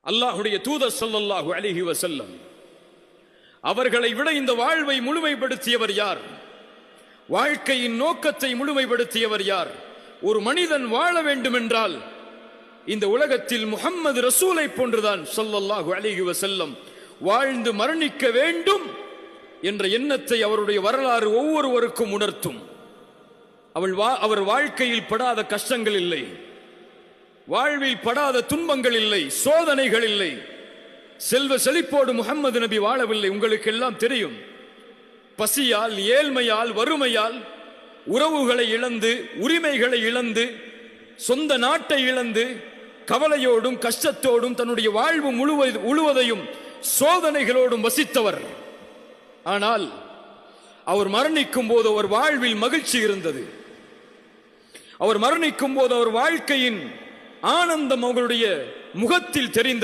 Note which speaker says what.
Speaker 1: அல்லாஹ்வுடைய தூதர் ஸல்லல்லாஹு அலைஹி வஸல்லம் அவர்களை விட இந்த வாழ்வை முழுமைப்படுத்தியவர் யார்? வாழ்க்கையின் நோக்கத்தை முழுமைப்படுத்தியவர் யார்? ஒரு மனிதன் வாழ வேண்டும் என்றால் இந்த உலகத்தில் முஹம்மது ரசூலை போன்றுதான் ஸல்லல்லாஹு அலைஹி வஸல்லம் வாழ்ந்து மரணிக்க வேண்டும் என்ற எண்ணத்தை அவருடைய வரலாறு ஒவ்வொருவருக்கும் உணர்த்தும். அவர் வாழ்க்கையில் படாத கஷ்டங்கள் இல்லை, வாழ்வில் படாத துன்பங்கள் இல்லை, சோதனைகள் இல்லை. செல்வ செழிப்போடு முஹம்மது நபி வாழவில்லை. உங்களுக்கு எல்லாம் தெரியும், பசியால், ஏழ்மையால், வறுமையால் உறவுகளை இழந்து, உரிமைகளை இழந்து, சொந்த நாட்டை இழந்து, கவலையோடும் கஷ்டத்தோடும் தன்னுடைய வாழ்வு முழுவதையும் சோதனைகளோடும் வசித்தவர். ஆனால் அவர் மரணிக்கும் போது அவர் வாழ்வில் மகிழ்ச்சி இருந்தது. அவர் மரணிக்கும் போது அவர் வாழ்க்கையின் ஆனந்தம் அவர்களுடைய முகத்தில் தெரிந்தது.